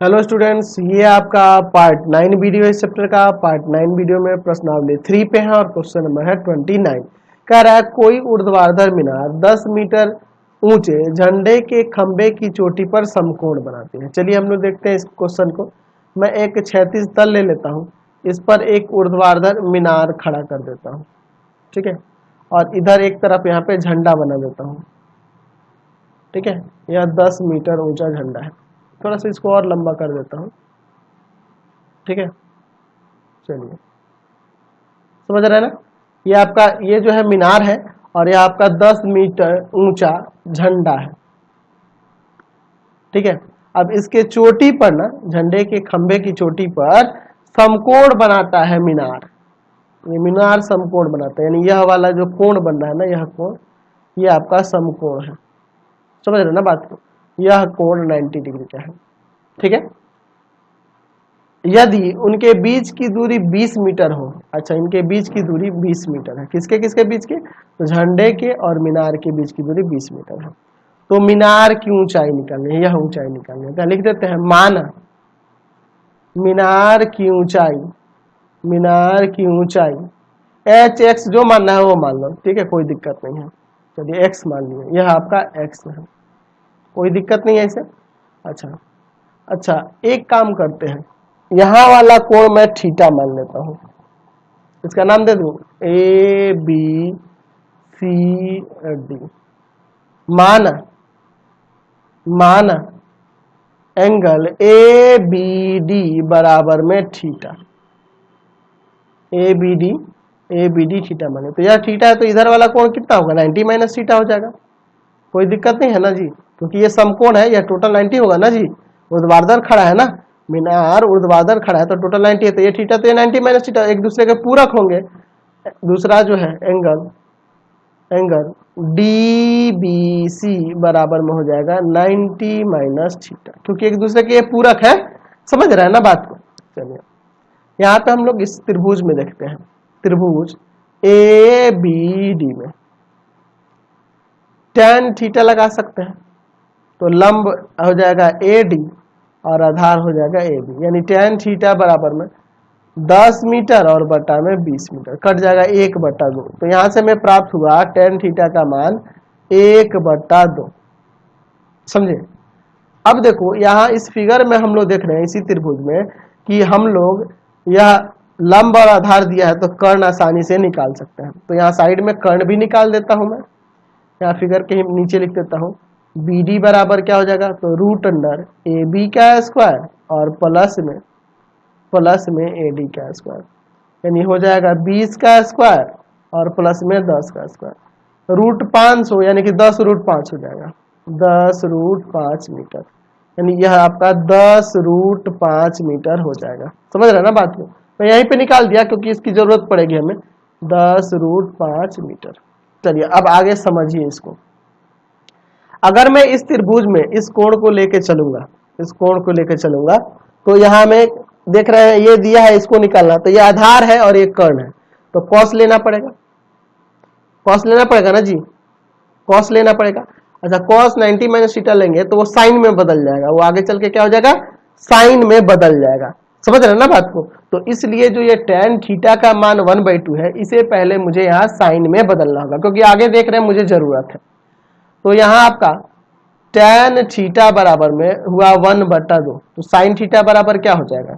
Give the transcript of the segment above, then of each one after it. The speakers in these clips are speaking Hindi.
हेलो स्टूडेंट्स, ये आपका पार्ट 9 वीडियो है। इस चैप्टर का पार्ट 9 वीडियो में प्रश्नावली 3 पे है और क्वेश्चन नंबर है 29। कह रहा है कोई ऊर्ध्वाधर मीनार 10 मीटर ऊंचे झंडे के खंबे की चोटी पर समकोण बनाती है। चलिए हम लोग देखते हैं इस क्वेश्चन को। मैं एक क्षैतिज तल ले लेता हूँ, इस पर एक ऊर्ध्वाधर मीनार खड़ा कर देता हूँ, ठीक है, और इधर एक तरफ यहाँ पे झंडा बना देता हूँ, ठीक है। यह 10 मीटर ऊंचा झंडा है। थोड़ा सा इसको और लंबा कर देता हूँ, ठीक है। चलिए, समझ रहे हैं ना। ये आपका ये जो है मीनार है और ये आपका 10 मीटर ऊंचा झंडा है, ठीक है। अब इसके चोटी पर ना, झंडे के खंबे की चोटी पर समकोण बनाता है मीनार। ये मीनार समकोण बनाता है, यानी यह वाला जो कोण बन रहा है ना, यह कोण, ये आपका समकोण है। समझ रहे ना बात को। यह कोण 90 डिग्री का है, ठीक है। यदि उनके बीच की दूरी 20 मीटर हो, अच्छा, इनके बीच की दूरी 20 मीटर है। किसके किसके बीच की? तो झंडे के और मीनार के बीच की दूरी 20 मीटर है। तो मीनार की ऊंचाई निकालनी है, यह ऊंचाई निकालनी है। क्या लिख देते हैं? मान मीनार की ऊंचाई, मीनार की ऊंचाई एच एक्स जो मानना है वो मान लो, ठीक है, कोई दिक्कत नहीं है। चलिए एक्स मान लिया, यह आपका एक्स है, कोई दिक्कत नहीं है इसे। अच्छा अच्छा, एक काम करते हैं, यहां वाला कोण मैं थीटा मान लेता हूं, इसका नाम दे दूं ए बी सी डी। मान मान एंगल ए बी डी बराबर में theta, A B D theta माने। तो यह थीटा है, तो इधर वाला कोण कितना होगा? 90 माइनस थीटा हो जाएगा। कोई दिक्कत नहीं है ना जी, क्योंकि ये समकोण है, यह टोटल 90 होगा ना जी। ऊर्ध्वाधर खड़ा है ना, मीनार ऊर्ध्वाधर खड़ा है तो टोटल 90 है, तो ये थीटा, तो ये 90 माइनस थीटा एक दूसरे के पूरक होंगे। दूसरा जो है angle, angle D B C बराबर में हो जाएगा 90 माइनस थीटा, क्योंकि एक दूसरे के ये पूरक है। समझ रहे हैं ना बात को। चलिए यहाँ पे हम लोग इस त्रिभुज में देखते हैं, त्रिभुज ए बी डी में tan थीटा लगा सकते हैं, तो लंब हो जाएगा ए डी और आधार हो जाएगा ए बी, यानी tan थीटा बराबर में 10 मीटर और बटा में 20 मीटर, कट जाएगा 1/2। तो यहां से हमें प्राप्त हुआ tan थीटा का मान 1/2। समझे? अब देखो यहाँ इस फिगर में हम लोग देख रहे हैं, इसी त्रिभुज में, कि हम लोग यह लंब और आधार दिया है तो कर्ण आसानी से निकाल सकते हैं। तो यहाँ साइड में कर्ण भी निकाल देता हूं मैं, यहाँ फिगर के नीचे लिख देता हूँ। बी डी बराबर क्या हो जाएगा? तो रूट अंडर ए बी का स्क्वायर और प्लस में ए डी का स्क्वायर, यानी हो जाएगा 20 का स्क्वायर और प्लस में 10 का स्क्वायर। रूट 500 यानी कि 10 रूट 5 हो जाएगा, 10 रूट 5 मीटर, यानी यह आपका 10 रूट 5 मीटर हो जाएगा। समझ रहे हैं ना बात को। मैं यहीं पे निकाल दिया क्योंकि इसकी जरूरत पड़ेगी हमें, 10 रूट 5 मीटर। चलिए अब आगे समझिए इसको। अगर मैं इस त्रिभुज में इस कोण को लेके चलूंगा, इस कोण को लेके चलूंगा, तो यहां में देख रहे हैं ये दिया है, इसको निकालना, तो ये आधार है और ये कर्ण है, तो कॉस लेना पड़ेगा, कॉस लेना पड़ेगा ना जी, कॉस लेना पड़ेगा। अच्छा, कॉस 90 माइनस थीटा लेंगे तो वो साइन में बदल जाएगा, वो आगे चल के क्या हो जाएगा? साइन में बदल जाएगा। समझ रहे हैं ना बात को। तो इसलिए जो ये tan थीटा का मान 1/2 है, इसे पहले मुझे यहाँ साइन में बदलना होगा, क्योंकि आगे देख रहे हैं मुझे जरूरत है। तो यहाँ आपका tan थीटा बराबर में हुआ 1/2, तो साइन थीटा बराबर क्या हो जाएगा?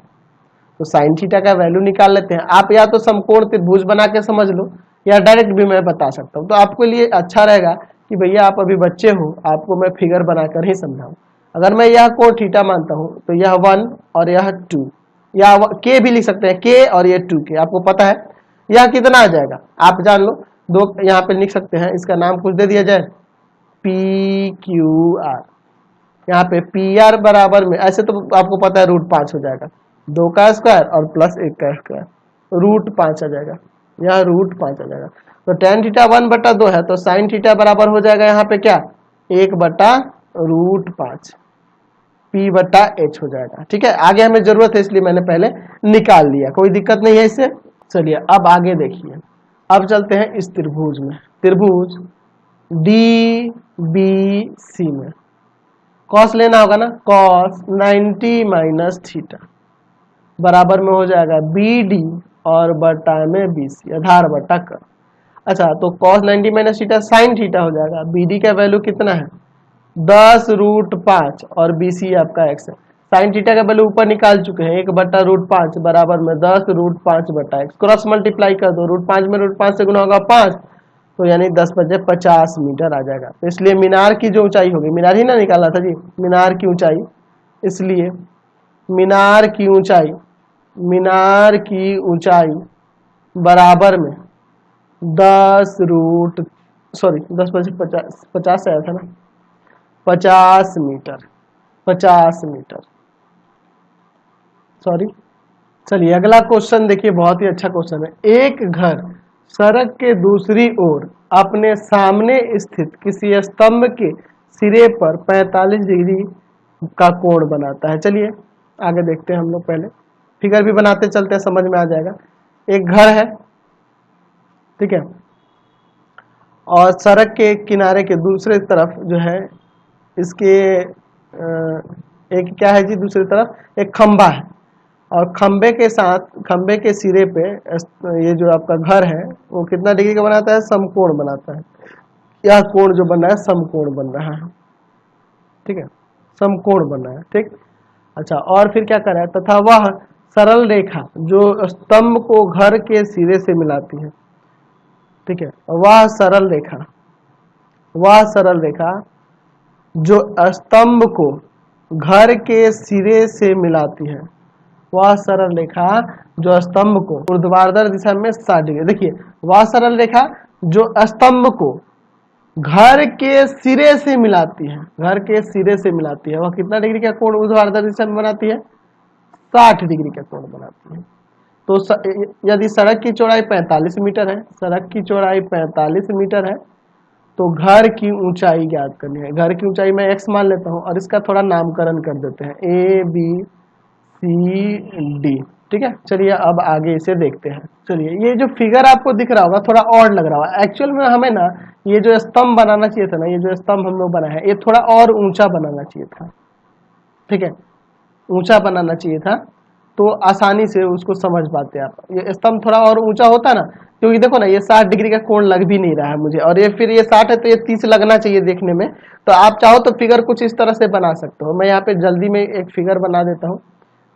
तो साइन थीटा का वैल्यू निकाल लेते हैं। आप या तो समकोण त्रिभुज बना के समझ लो, या डायरेक्ट भी मैं बता सकता हूँ, तो आपके लिए अच्छा रहेगा कि भैया आप अभी बच्चे हो, आपको मैं फिगर बनाकर ही समझाऊं। अगर मैं यह कोण थीटा मानता हूं तो यह 1 और यह 2, या के भी लिख सकते हैं, के और ये 2 के, आपको पता है यह कितना आ जाएगा आप जान लो। दो यहाँ पे लिख सकते हैं, इसका नाम कुछ दे दिया जाए, पी क्यू आर। यहाँ पे पी आर बराबर में, ऐसे तो आपको पता है रूट 5 हो जाएगा, 2 का स्क्वायर और प्लस 1 का स्क्वायर, रूट 5 आ जाएगा, यहाँ रूट 5 आ जाएगा। तो tan थीटा 1/2 है, तो साइन थीटा बराबर हो जाएगा यहाँ पे क्या? 1/√5 p/h हो जाएगा। ठीक है, आगे हमें जरूरत है इसलिए मैंने पहले निकाल लिया, कोई दिक्कत नहीं है इससे। चलिए अब आगे देखिए, अब चलते हैं इस त्रिभुज में, त्रिभुज डी बी सी में कॉस लेना होगा ना, कॉस 90 माइनस थीटा बराबर में हो जाएगा BD और बटा में BC, आधार बटा कर। अच्छा, तो cos 90 minus theta sine theta हो जाएगा। BD का वैल्यू कितना है 10√5 और BC आपका x है। साइन थीटा का वैल्यू ऊपर निकाल चुके हैं, 1/√5 बराबर में 10√5 बटा x। क्रॉस मल्टीप्लाई कर दो, √5 में √5 से गुना होगा 5, तो यानी 10 बजे 50 मीटर आ जाएगा। तो इसलिए मीनार की जो ऊंचाई होगी, मीनार ही ना निकाला था जी, मीनार की ऊंचाई, इसलिए मीनार की ऊंचाई बराबर में 10 बजे 50 आया था ना, 50 मीटर सॉरी। चलिए अगला क्वेश्चन देखिए, बहुत ही अच्छा क्वेश्चन है। एक घर सड़क के दूसरी ओर अपने सामने स्थित किसी स्तंभ के सिरे पर 45 डिग्री का कोण बनाता है। चलिए आगे देखते हैं हम लोग, पहले फिगर भी बनाते चलते हैं, समझ में आ जाएगा। एक घर है, ठीक है, और सड़क के किनारे के दूसरे तरफ जो है इसके एक क्या है जी, दूसरी तरफ एक खंबा है, और खंबे के सिरे पे ये जो आपका घर है वो कितना डिग्री का बनाता है, समकोण बनाता है। यह कोण जो बन रहा है समकोण बन रहा है, ठीक है, समकोण बन रहा है, ठीक। अच्छा, और फिर क्या कर रहा है, तथा वह सरल रेखा जो स्तंभ को घर के सिरे से मिलाती है, ठीक है, वह सरल रेखा जो स्तंभ को घर के सिरे से मिलाती है, वह सरल रेखा जो स्तंभ को ऊर्ध्वाधर दिशा में 60 डिग्री, देखिए वह सरल रेखा जो स्तंभ को घर के सिरे से मिलाती है, वह कितना डिग्री का कोण ऊर्ध्वाधर दिशा में बनाती है, 60 डिग्री का कोण बनाती है। तो यदि सड़क की चौड़ाई 45 मीटर है, तो घर की ऊंचाई ज्ञात करनी है। घर की ऊंचाई मैं x मान लेता हूं और इसका थोड़ा नामकरण कर देते हैं, ABCD, ठीक है। चलिए अब आगे इसे देखते हैं। चलिए, ये जो फिगर आपको दिख रहा होगा थोड़ा और लग रहा होगा, एक्चुअल में हमें ना ये जो स्तंभ बनाना चाहिए था ना, ये जो स्तंभ हम लोग बनाए हैं, ये थोड़ा और ऊंचा बनाना चाहिए था, ठीक है, ऊंचा बनाना चाहिए था, तो आसानी से उसको समझ पाते आप। ये स्तंभ थोड़ा और ऊंचा होता ना, क्योंकि देखो ना ये 60 डिग्री का कोण लग भी नहीं रहा है मुझे, और ये फिर ये 60 है तो ये 30 लगना चाहिए देखने में। तो आप चाहो तो फिगर कुछ इस तरह से बना सकते हो। मैं यहाँ पे जल्दी में एक फिगर बना देता हूँ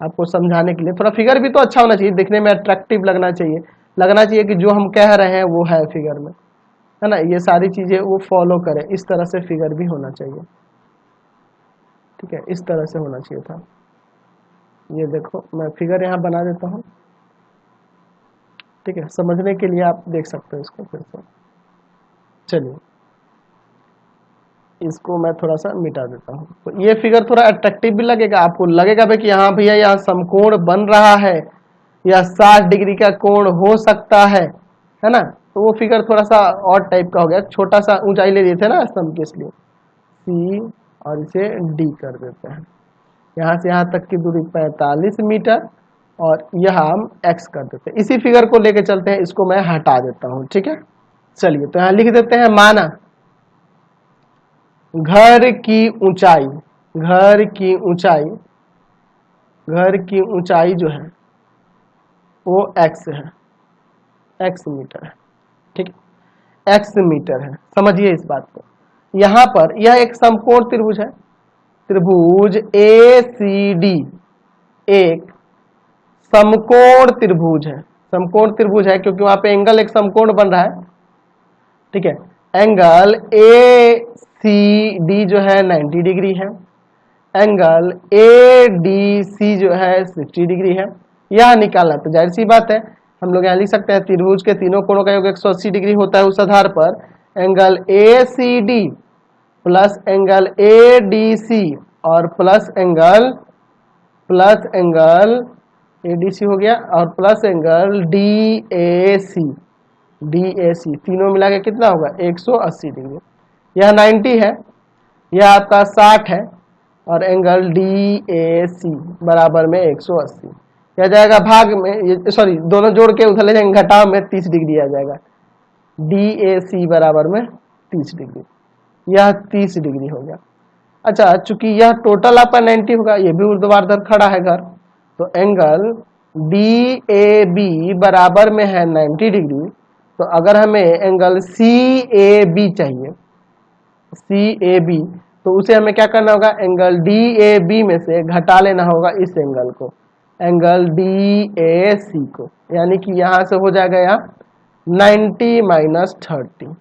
आपको समझाने के लिए। थोड़ा फिगर भी तो अच्छा होना चाहिए, देखने में अट्रैक्टिव लगना चाहिए कि जो हम कह रहे हैं वो है फिगर में, है ना, ये सारी चीजें वो फॉलो करें। इस तरह से फिगर भी होना चाहिए, ठीक है, इस तरह से होना चाहिए था। ये देखो मैं फिगर यहाँ बना देता हूँ, ठीक है, समझने के लिए आप देख सकते हो इसको फिर से। चलिए इसको मैं थोड़ा सा मिटा देता हूँ, तो ये फिगर थोड़ा अट्रैक्टिव भी लगेगा, आपको लगेगा भाई कि हाँ भैया यहाँ समकोण बन रहा है, या 60 डिग्री का कोण हो सकता है ना। तो वो फिगर थोड़ा सा और टाइप का हो गया, छोटा सा ऊंचाई ले लिए थे ना स्तंभ के, इसलिए C और इसे D कर देते हैं। यहाँ से यहाँ तक की दूरी 45 मीटर, और यह हम x कर देते हैं। इसी फिगर को लेके चलते हैं, इसको मैं हटा देता हूँ, ठीक है। चलिए तो यहाँ लिख देते हैं, माना घर की ऊंचाई जो है वो x है, x मीटर है, ठीक है, x मीटर है। समझिए इस बात को। यहाँ पर यह एक समकोण त्रिभुज है, त्रिभुज ACD एक समकोण त्रिभुज है, क्योंकि वहां पे एंगल एक समकोण बन रहा है, ठीक है। एंगल ACD जो है 90 डिग्री है, एंगल ADC जो है 60 डिग्री है। यह निकालना, तो जाहिर सी बात है हम लोग यहाँ लिख सकते हैं, त्रिभुज के तीनों कोणों का योग 180 डिग्री होता है। उस आधार पर angle ACD plus angle ADC और प्लस एंगल ADC हो गया, और प्लस एंगल DAC तीनों मिला के कितना होगा 180 डिग्री। यह 90 है, यह आपका 60 है, और एंगल DAC बराबर में 180। यह जाएगा भाग में, सॉरी दोनों जोड़ के उधर ले जाएंगे, घटाव में 30 डिग्री आ जाएगा। DAC बराबर में 30 डिग्री, यह 30 डिग्री हो गया। अच्छा, चूंकि यह टोटल आपका 90 होगा, ये भी ऊर्ध्वाधर खड़ा है घर, तो एंगल डी ए बी बराबर में है 90 डिग्री। तो अगर हमें एंगल सी ए बी चाहिए, सी ए बी, तो उसे हमें क्या करना होगा, एंगल डी ए बी में से घटा लेना होगा इस एंगल को, एंगल डी ए सी को, यानी कि यहां से हो जाएगा यहाँ 90 माइनस 30,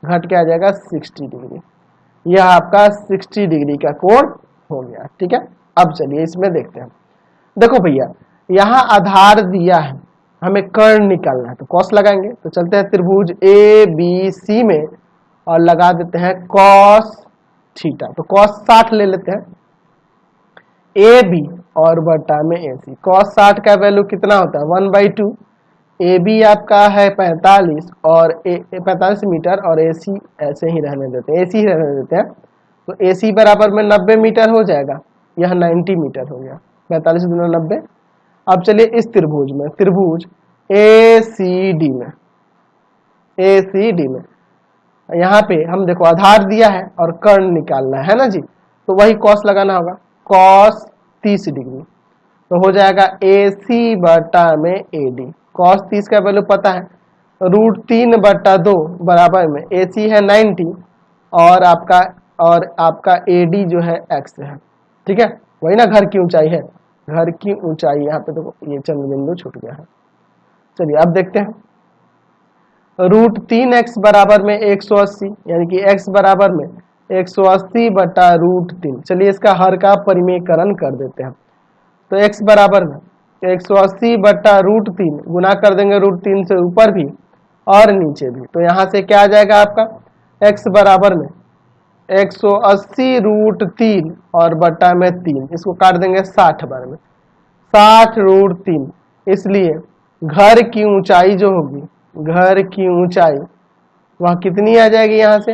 घट के आ जाएगा 60 डिग्री। यह आपका 60 डिग्री का कोण हो गया। ठीक है, अब चलिए इसमें देखते हैं। देखो भैया, यहाँ आधार दिया है, हमें कर्ण निकालना है, तो कॉस लगाएंगे। तो चलते हैं त्रिभुज ए बी सी में और लगा देते हैं कॉस थीटा। तो कॉस 60 ले लेते हैं, ए बी और बटा में ए सी। कॉस 60 का वैल्यू कितना होता है, 1/2। ए बी आपका है 45 और 45 मीटर, और ए सी ऐसे ही रहने देते हैं, ए सी रहने देते हैं। तो ए सी बराबर में 90 मीटर हो जाएगा, यह 90 मीटर हो गया, 45 गुना 90। अब चलिए इस त्रिभुज में, त्रिभुज ए सी डी में, ए सी डी में यहाँ पे हम देखो आधार दिया है और कर्ण निकालना है ना जी, तो वही कॉस लगाना होगा, कॉस 30 डिग्री। तो हो जाएगा ए सी बटा में ए डी। कॉस 30 का वैल्यू पता है, √3/2 बराबर में ए सी है 90 और आपका ए डी जो है x है। ठीक है, वही ना घर की ऊंचाई है, घर की ऊंचाई यहाँ पे देखो ये चंद्र बिंदु छूट गया है। चलिए अब देखते हैं, √3x बराबर में 180, यानी कि x बराबर में 180 बटा √3। चलिए इसका हर का परिमेयकरण कर देते हैं। तो x बराबर में 180 बटा √3 गुना कर देंगे √3 से ऊपर भी और नीचे भी। तो यहाँ से क्या आ जाएगा आपका, x बराबर में 180 √3 और बटा में 3, इसको काट देंगे 60 बार में, 60 √3। इसलिए घर की ऊंचाई जो होगी, घर की ऊंचाई वह कितनी आ जाएगी, यहाँ से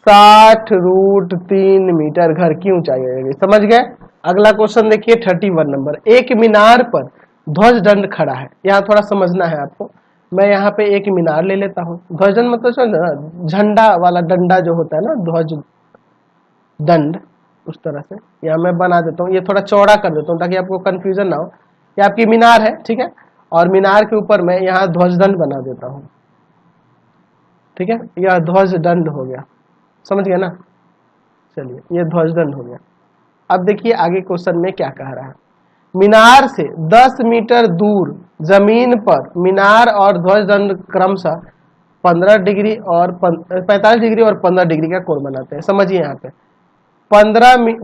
60 √3 मीटर घर की ऊंचाई आ जाएगी। समझ गए। अगला क्वेश्चन देखिए 31 नंबर। एक मीनार पर ध्वज दंड खड़ा है, यहाँ थोड़ा समझना है आपको। मैं यहाँ पे एक मीनार ले लेता हूँ, ध्वज दंड मतलब झंडा वाला डंडा जो होता है ना, ध्वज दंड, उस तरह से यहाँ मैं बना देता हूँ। ये थोड़ा चौड़ा कर देता हूँ ताकि आपको कंफ्यूजन ना हो। ये आपकी मीनार है, ठीक है, और मीनार के ऊपर मैं यहाँ ध्वज दंड बना देता हूँ। ठीक है, यह ध्वज दंड हो गया, समझ गया ना। चलिए ये ध्वज दंड हो गया। अब देखिए आगे क्वेश्चन में क्या कह रहा है। मीनार से 10 मीटर दूर जमीन पर मीनार और ध्वज दंड क्रमशः 15 डिग्री और 45 डिग्री और 15 डिग्री का कोण बनाते हैं। समझिए यहाँ पे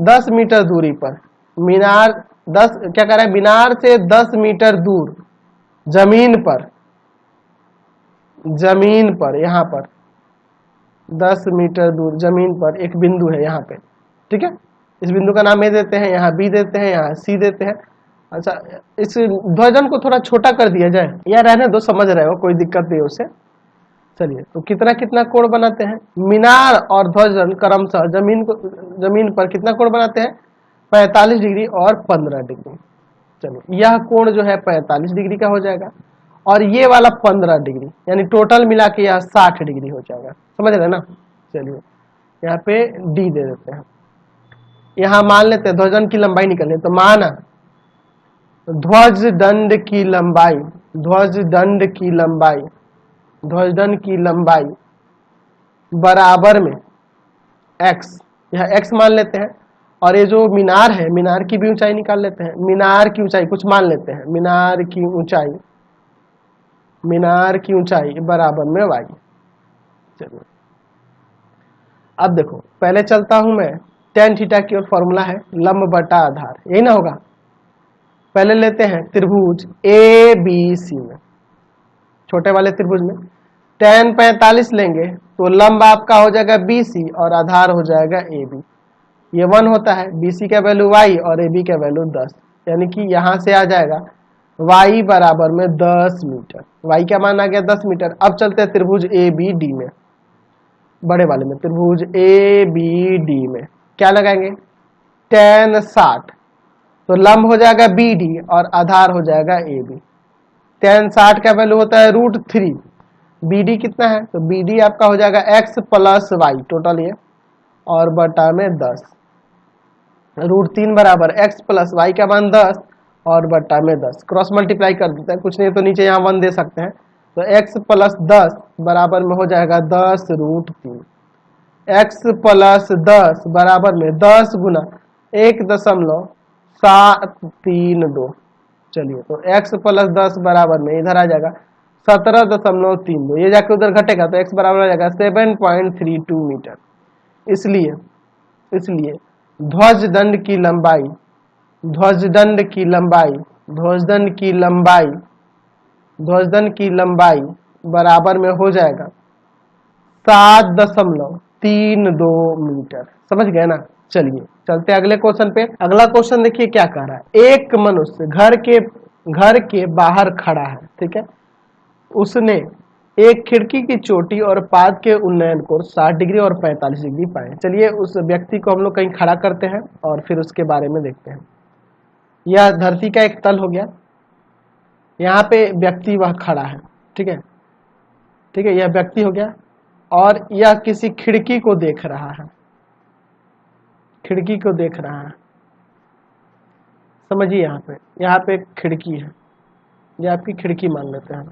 10 मीटर दूरी पर मीनार, 10 क्या कह रहा है, मीनार से 10 मीटर दूर जमीन पर यहाँ पर 10 मीटर दूर जमीन पर एक बिंदु है यहाँ पे। ठीक है, इस बिंदु का नाम ए देते हैं, यहाँ बी देते हैं, यहाँ सी देते हैं। अच्छा, इस ध्वजन को थोड़ा छोटा कर दिया जाए या रहने दो, समझ रहे हो, कोई दिक्कत नहीं उससे। चलिए तो कितना कितना कोण बनाते हैं, मीनार और ध्वजन क्रमशः जमीन पर कितना कोण बनाते हैं, 45 डिग्री और 15 डिग्री। चलिए यह कोण जो है 45 डिग्री का हो जाएगा और ये वाला 15 डिग्री, यानी टोटल मिला के यह 60 डिग्री हो जाएगा। समझ रहे ना। चलिए यहाँ पे डी दे देते हैं। यहाँ मान लेते हैं ध्वजदंड की लंबाई निकलनी, तो माना ध्वज दंड की लंबाई बराबर में x, यह x मान लेते हैं, और ये जो मीनार है, मीनार की भी ऊंचाई निकाल लेते हैं। मीनार की ऊंचाई कुछ मान लेते हैं, मीनार की ऊंचाई बराबर में y। चलिए अब देखो, पहले चलता हूं मैं tan थीटा की ओर, फॉर्मूला है लंब बटा आधार, यही ना होगा। पहले लेते हैं त्रिभुज ए बी सी में, छोटे वाले त्रिभुज में tan 45 लेंगे तो लंब आपका हो जाएगा BC और आधार हो जाएगा AB। ये 1 होता है, BC का वैल्यू y और AB का वैल्यू 10, यानी कि यहां से आ जाएगा y बराबर में 10 मीटर। y का मान आ गया 10 मीटर। अब चलते हैं त्रिभुज ABD में, बड़े वाले में, त्रिभुज ABD में क्या लगाएंगे, tan 60, तो लंब हो जाएगा BD और आधार हो जाएगा AB। tan 60 का वैल्यू होता है √3, BD कितना है, तो BD आपका हो जाएगा x + y टोटल ये, और बटा में 10। √3 बराबर x प्लस वाई का मान 10 और बट्टा में 10, क्रॉस मल्टीप्लाई कर देते हैं, कुछ नहीं तो नीचे यहाँ 1 दे सकते हैं, तो x प्लस 10 बराबर में हो जाएगा 10√3। x प्लस 10 बराबर में 10 गुना 1.732। चलिए तो x प्लस 10 बराबर में इधर आ जाएगा 17.32, ये जाके उधर घटेगा तो x बराबर हो जाएगा 7.32 मीटर। इसलिए ध्वजदंड की लंबाई बराबर में हो जाएगा 7.32 मीटर। समझ गए ना। चलिए चलते अगले क्वेश्चन पे। अगला क्वेश्चन देखिए क्या कह रहा है। एक मनुष्य घर के बाहर खड़ा है, ठीक है, उसने एक खिड़की की चोटी और पाद के उन्नयन कोण 60 डिग्री और 45 डिग्री पाए। चलिए उस व्यक्ति को हम लोग कहीं खड़ा करते हैं और फिर उसके बारे में देखते हैं। यह धरती का एक तल हो गया, यहाँ पे व्यक्ति वह खड़ा है, ठीक है, यह व्यक्ति हो गया और यह किसी खिड़की को देख रहा है, समझिए यहाँ पे खिड़की है, ये आपकी खिड़की मान लेते हैं।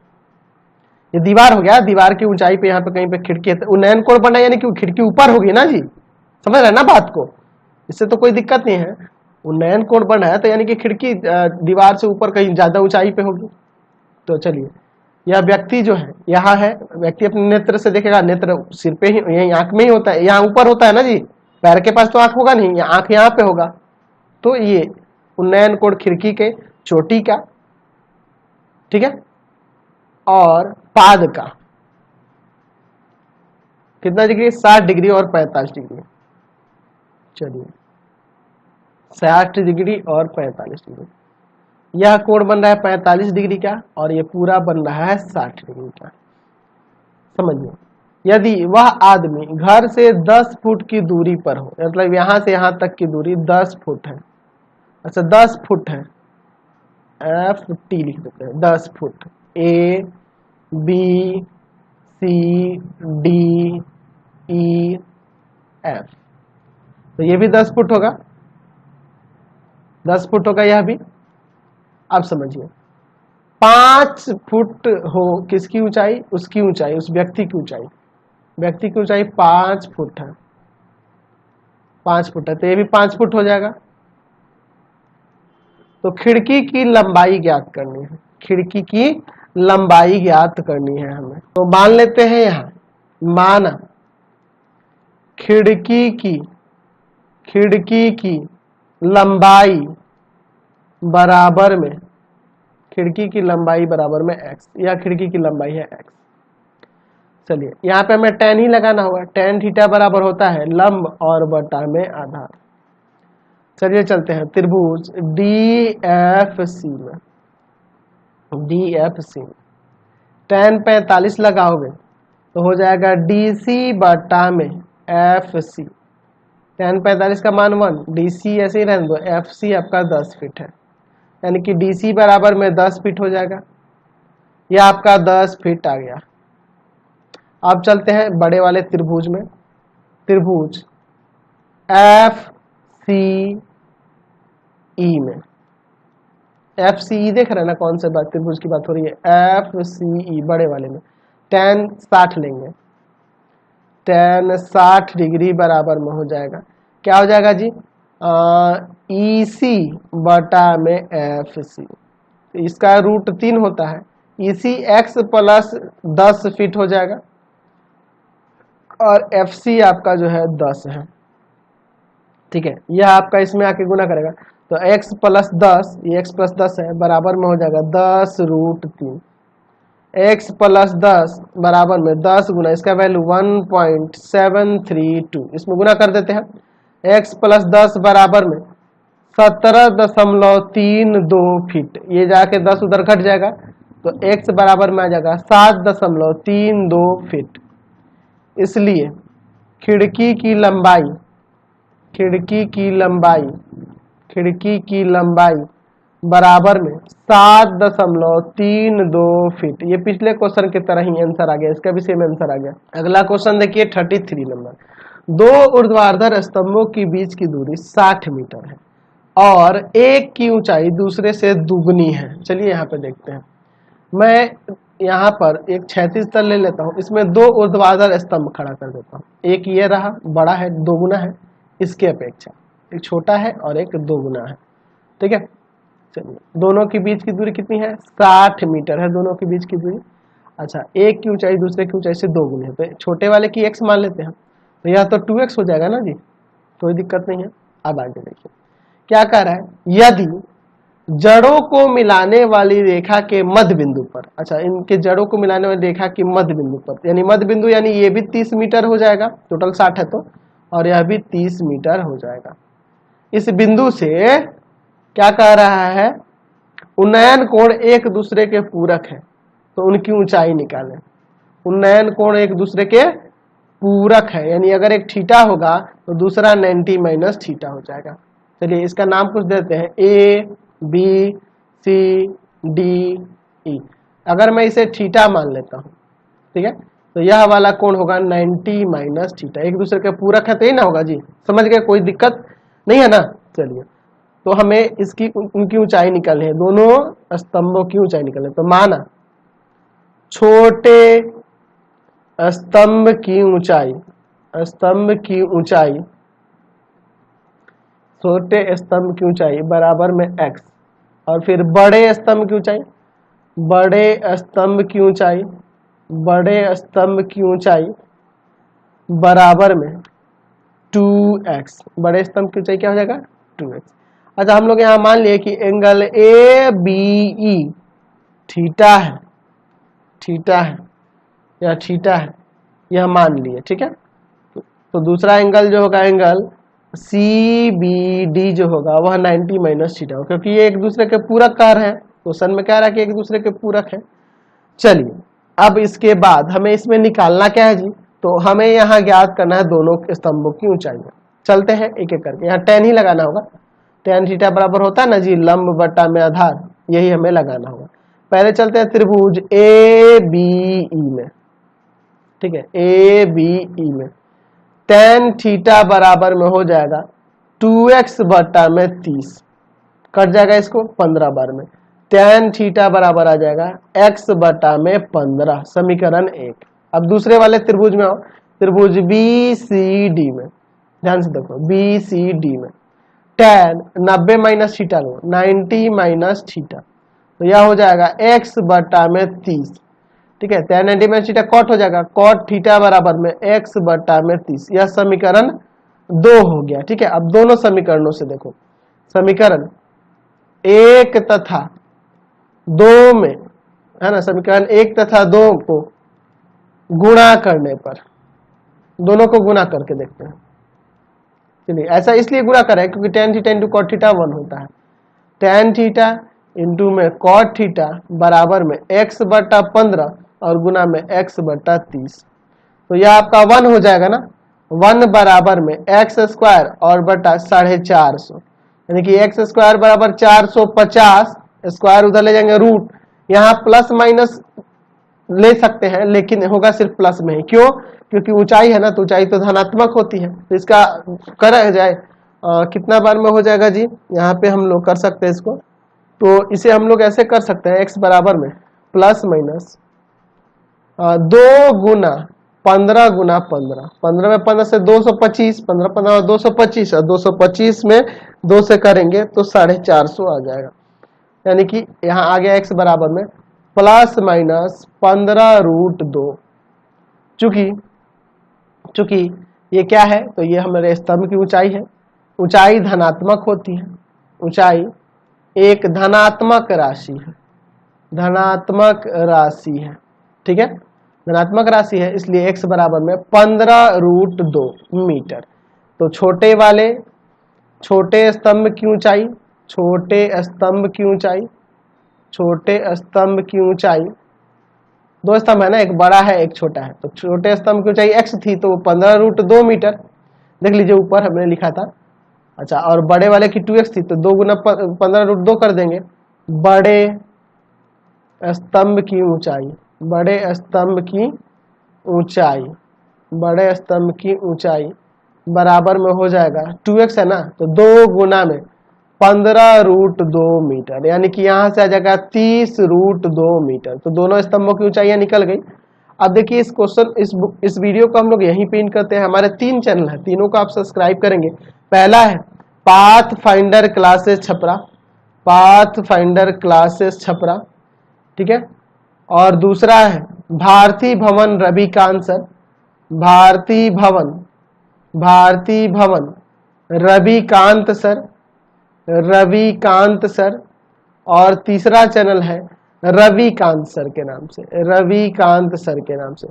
ये दीवार हो गया, दीवार की ऊंचाई पे यहाँ पे कहीं पे खिड़की है, तो उन्नयन कोण बना यानी कि खिड़की ऊपर होगी ना जी, समझ रहे हैं ना बात को, इससे तो कोई दिक्कत नहीं है। उन्नयन कोण बना है तो यानी कि खिड़की दीवार से ऊपर कहीं ज्यादा ऊंचाई पे होगी। तो चलिए यह व्यक्ति जो है यहाँ है, व्यक्ति अपने नेत्र से देखेगा, नेत्र सिर पे ही, यही आंख में ही होता है, यहाँ ऊपर होता है ना जी, पैर के पास तो आंख होगा नहीं, आंख यहाँ पे होगा। तो ये उन्नयन कोण खिड़की के चोटी का, ठीक है, और पाद का कितना डिग्री, 60 डिग्री और 45 डिग्री। चलिए 60 डिग्री और 45 डिग्री, यह कोण बन रहा है 45 डिग्री का और ये पूरा बन रहा है 60 डिग्री का। समझिए यदि वह आदमी घर से 10 फुट की दूरी पर हो, मतलब यहां से यहां तक की दूरी 10 फुट है, अच्छा 10 फुट है, FT लिख देते हैं, 10 foot, A B C D E F, तो ये भी 10 फुट होगा, 10 फुट होगा यह भी। अब समझिए 5 फुट हो किसकी ऊंचाई, उसकी ऊंचाई, उस व्यक्ति की ऊंचाई, 5 फुट है, 5 फुट है, तो ये भी 5 फुट हो जाएगा। तो खिड़की की लंबाई ज्ञात करनी है, हमें। तो मान लेते हैं यहाँ, माना खिड़की की लंबाई बराबर में, x, या खिड़की की लंबाई है x। चलिए यहाँ पे हमें tan ही लगाना होगा, tan थीटा बराबर होता है लंब और बटा में आधार। चलिए चलते हैं त्रिभुज DFC में, tan 45 लगाओगे तो हो जाएगा DC बटा में FC, tan 45 का मान 1, DC ऐसे ही रहने दो, FC आपका 10 फीट है, यानी कि DC बराबर में 10 फीट हो जाएगा, यह आपका 10 फीट आ गया। अब चलते हैं बड़े वाले त्रिभुज में, त्रिभुज FCE में, FCE देख रहे हैं ना कौन से बात त्रिभुज की बात हो रही है, FCE बड़े वाले में tan 60 लेंगे, tan 60 डिग्री बराबर में हो जाएगा, क्या हो जाएगा जी, EC बटा में FC, इसका √3 होता है, EC x प्लस 10 फीट हो जाएगा और FC आपका जो है 10 है, ठीक है, यह आपका इसमें आके गुना करेगा तो x प्लस 10, ये x प्लस 10 है, बराबर में हो जाएगा 10√3, x प्लस 10 बराबर में 10 गुना इसका वैल्यू 1.732, इसमें गुना कर देते हैं, x प्लस 10 बराबर में 17.32 फीट, ये जाके 10 उधर घट जाएगा तो x बराबर में आ जाएगा 7.32 फीट। इसलिए खिड़की की लंबाई बराबर में 7.32 फीट। ये पिछले क्वेश्चन की तरह ही आंसर आ गया, इसका भी सेम आंसर आ गया। अगला क्वेश्चन देखिए 33 नंबर। दो ऊर्ध्वाधर स्तंभों के बीच की दूरी 60 मीटर है और एक की ऊंचाई दूसरे से दुगनी है। चलिए यहाँ पे देखते हैं। मैं यहाँ पर एक क्षैतिज तल ले लेता हूँ, इसमें दो ऊर्ध्वाधर स्तंभ खड़ा कर देता हूँ। एक ये रहा, बड़ा है, दोगुना है इसके अपेक्षा, एक छोटा है और एक दोगुना है। ठीक है, चलिए दोनों के बीच की दूरी कितनी है? 60 मीटर है दोनों के बीच की दूरी। अच्छा, एक की ऊंचाई दूसरे की ऊंचाई से दोगुनी है, तो छोटे वाले की x मान लेते हैं, तो यह तो 2x हो जाएगा ना जी, कोई दिक्कत नहीं है। अब आगे देखिए क्या कह रहा है, यदि जड़ों को मिलाने वाली रेखा के मध्य बिंदु पर, अच्छा इनके जड़ों को मिलाने वाली रेखा के मध्य बिंदु पर, यानी मध्य बिंदु यानी ये भी 30 मीटर हो जाएगा, टोटल 60 है तो, और यह भी 30 मीटर हो जाएगा। इस बिंदु से क्या कह रहा है, उन्नयन कोण एक दूसरे के पूरक है, तो उनकी ऊंचाई निकालें। उन्नयन कोण एक दूसरे के पूरक है, यानी अगर एक थीटा होगा तो दूसरा 90 माइनस थीटा हो जाएगा। चलिए इसका नाम कुछ देते हैं, A B C D E. अगर मैं इसे थीटा मान लेता हूं, ठीक है, तो यह वाला कोण होगा 90 माइनस थीटा। एक दूसरे के पूरक है तो ही ना होगा जी, समझ गए, कोई दिक्कत नहीं है ना। चलिए तो हमें इसकी उनकी ऊंचाई निकालनी है, दोनों स्तंभों की ऊंचाई निकालनी है। तो माना छोटे स्तंभ की ऊंचाई, छोटे स्तंभ की ऊंचाई बराबर में x, और फिर बड़े स्तंभ की ऊंचाई, बराबर में 2x। बड़े स्तंभ की ऊंचाई क्या हो जाएगा? 2x। अच्छा, हम लोग यहाँ मान लिए कि angle A B E theta है, या थीटा है, यह मान लिए। ठीक है, तो दूसरा एंगल जो होगा, एंगल सी बी डी जो होगा वह 90 माइनस थीटा होगा, क्योंकि ये एक दूसरे के पूरक कार है। क्वेश्चन में कह रहा है कि एक दूसरे के पूरक है। चलिए अब इसके बाद हमें इसमें निकालना क्या है जी, तो हमें यहाँ ज्ञात करना है दोनों स्तंभों की ऊंचाई। चलते हैं एक एक करके, यहाँ tan ही लगाना होगा। tan थीटा बराबर होता है ना जी लंब बटा में आधार, यही हमें लगाना होगा। पहले चलते हैं त्रिभुज ए बी ई में, ठीक है, ए बी ई में tan थीटा बराबर में हो जाएगा 2x बटा में 30, कट जाएगा इसको 15 बार में। tan थीटा बराबर आ जाएगा x बटा में 15, समीकरण 1। अब दूसरे वाले त्रिभुज में आओ, त्रिभुज बी सी डी में, ध्यान से देखो, बी सी डी में tan 90 माइनस थीटा लो, 90 माइनस थीटा, तो यह हो जाएगा x बटा में 30। ठीक है, tan 90 माइनस थीटा कॉट हो जाएगा, कॉट थीटा बराबर में x बटा में 30। यह समीकरण 2 हो गया। ठीक है, अब दोनों समीकरणों से देखो, समीकरण 1 तथा 2 में, है ना, समीकरण 1 तथा 2 को गुणा करने पर, दोनों को गुणा करके देखते हैं। चलिए, ऐसा इसलिए गुणा करें क्योंकि tan theta into cot theta 1 होता है। tan थीटा इंटू में कॉट थीटा बराबर में x बटा 15 और गुना में x बटा 30, तो यह आपका 1 हो जाएगा ना। 1 बराबर में x स्क्वायर और बटा 450, यानी कि x स्क्वायर बराबर 450, स्क्वायर उधर ले जाएंगे रूट, यहाँ प्लस माइनस ले सकते हैं लेकिन होगा सिर्फ प्लस में ही। क्यों? क्योंकि ऊंचाई है ना, तो ऊंचाई तो धनात्मक होती है, तो इसका करा जाए कितना बार में हो जाएगा जी, यहाँ पे हम लोग कर सकते हैं इसको। तो इसे हम लोग ऐसे कर सकते हैं, x बराबर में प्लस माइनस 2 गुना 15 गुना 15, 15 में 15 से 225, 15 15 225, और 225 में 2 से करेंगे तो 450 आ जाएगा। यानी कि यहाँ आ गया x बराबर में प्लस माइनस 15 रूट 2। चूंकि ये क्या है, तो ये हमारे स्तंभ की ऊंचाई है, ऊंचाई धनात्मक होती है, ऊंचाई एक धनात्मक राशि है, ठीक है, धनात्मक राशि है, इसलिए x बराबर में 15 रूट 2 मीटर। तो छोटे स्तंभ की ऊंचाई, दो स्तंभ है ना, एक बड़ा है एक छोटा है, तो छोटे स्तंभ की ऊंचाई x थी तो 15 रूट 2 मीटर, देख लीजिए ऊपर हमने लिखा था। अच्छा, और बड़े वाले की 2x थी तो 2 गुना 15 रूट 2 कर देंगे। बड़े स्तंभ की ऊंचाई बराबर में हो जाएगा 2x है ना, तो 2 गुना में 15√2 मीटर, यानी कि यहां से आ जाएगा 30√2 मीटर। तो दोनों स्तंभों की ऊंचाइयां निकल गई। अब देखिए इस क्वेश्चन इस वीडियो को हम लोग यहीं पिन करते हैं। हमारे 3 चैनल है, तीनों को आप सब्सक्राइब करेंगे। पहला है path finder classes Chhapra, path finder classes Chhapra, ठीक है। और दूसरा है भारती भवन रविकांत सर, भारती भवन रविकांत सर, रविकांत सर। और तीसरा चैनल है रविकांत सर के नाम से, रविकांत सर के नाम से।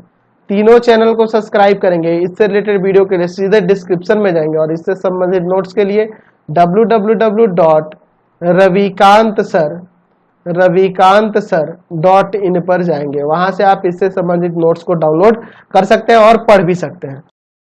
तीनों चैनल को सब्सक्राइब करेंगे। इससे रिलेटेड वीडियो के लिए सीधे डिस्क्रिप्शन में जाएंगे और इससे संबंधित नोट्स के लिए www.ravikantsir.in पर जाएंगे। वहां से आप इससे संबंधित नोट्स को डाउनलोड कर सकते हैं और पढ़ भी सकते हैं।